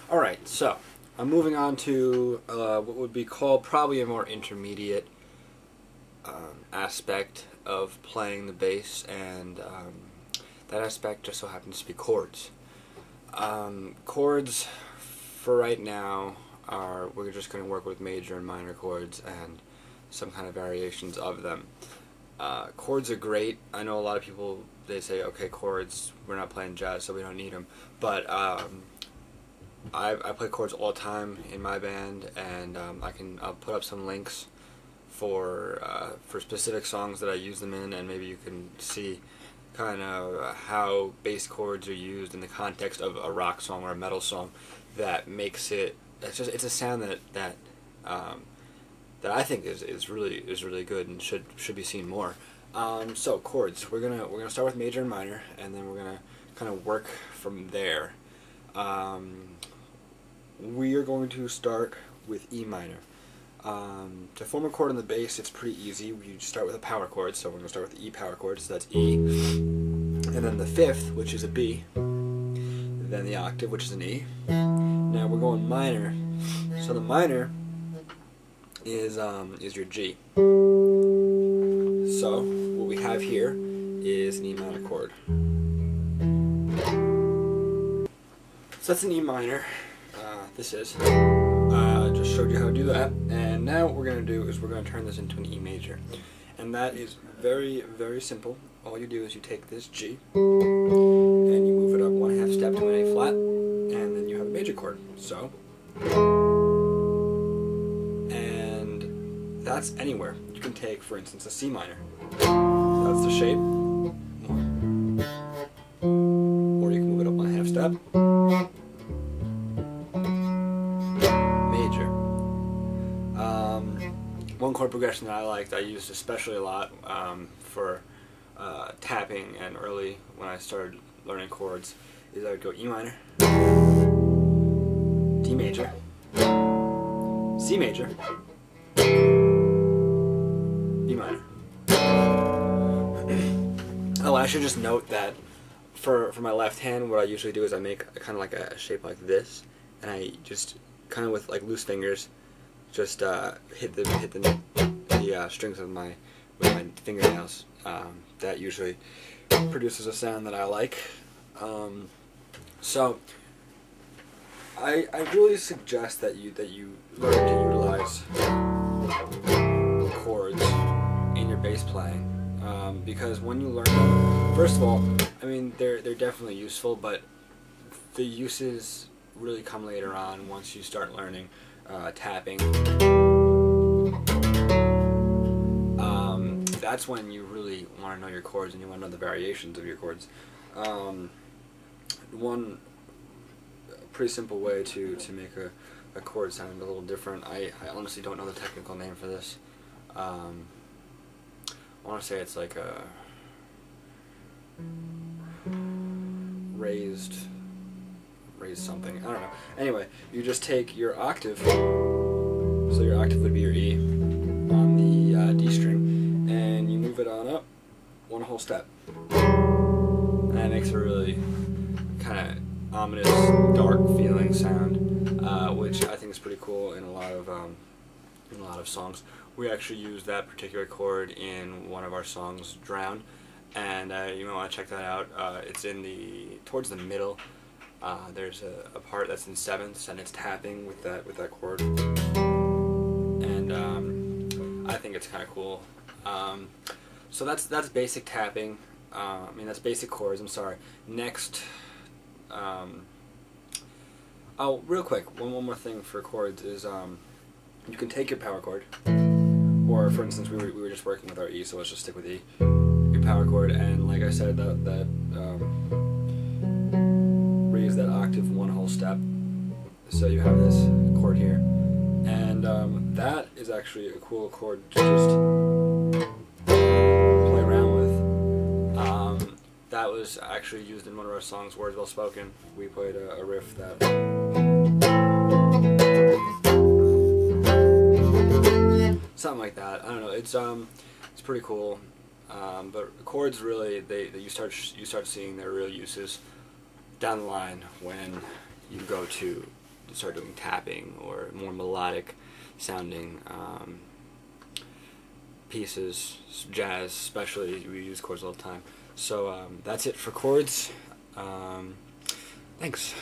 Alright, so I'm moving on to what would be called probably a more intermediate aspect of playing the bass, and that aspect just so happens to be chords. Chords, for right now, we're just going to work with major and minor chords and some kind of variations of them. Chords are great. I know a lot of people, they say, okay, chords, we're not playing jazz, so we don't need them. But I play chords all the time in my band, and I'll put up some links for specific songs that I use them in, and maybe you can see kind of how bass chords are used in the context of a rock song or a metal song. That makes it, it's a sound that I think is really good and should be seen more. So chords, we're gonna start with major and minor, and then we're gonna kind of work from there. We are going to start with E minor. To form a chord on the bass, it's pretty easy. We start with a power chord, so we're going to start with the E power chord, so that's E. And then the fifth, which is a B. Then the octave, which is an E. Now we're going minor. So the minor is your G. So what we have here is an E minor chord. So that's an E minor. This is. Just showed you how to do that, and now what we're going to do is we're going to turn this into an E major, and that is very, very simple. All you do is you take this G and you move it up 1/2 step to an A flat, and then you have a major chord. So, and that's anywhere. You can take, for instance, a C minor. That's the shape, or you can move it up 1/2 step. One chord progression that I liked, I used especially a lot for tapping and early when I started learning chords, is I would go E minor, D major, C major, B minor. Oh, I should just note that for my left hand, what I usually do is I make kind of like a shape like this, and I just kind of with like loose fingers just hit the strings with my fingernails. That usually produces a sound that I like. So I really suggest that you learn to utilize chords in your bass playing, because when you learn them, first of all, I mean they're definitely useful, but the uses really come later on once you start learning tapping. That's when you really want to know your chords and you want to know the variations of your chords. One pretty simple way to make a chord sound a little different, I honestly don't know the technical name for this. I want to say it's like a raised something, I don't know. Anyway, you just take your octave, so your octave would be your E on the D string, and you move it on up 1 whole step. And that makes a really kind of ominous, dark feeling sound, which I think is pretty cool in a lot of songs. We actually use that particular chord in one of our songs, Drown, and you might want to check that out. It's towards the middle. There's a part that's in sevenths, and it's tapping with that chord, and I think it's kind of cool. So that's basic tapping. I mean, that's basic chords. I'm sorry. Next, oh, real quick, one more thing for chords is you can take your power chord, or for instance, we were just working with our E, so let's just stick with E. Your power chord, and like I said, that raise that octave 1 whole step, so you have this chord here, and that is actually a cool chord to just play around with. That was actually used in one of our songs, Words Well Spoken. We played a riff that something like that. I don't know. It's pretty cool. But chords really, you start seeing their real uses down the line when you go to start doing tapping or more melodic sounding pieces, jazz especially. We use chords all the time. So that's it for chords. Thanks.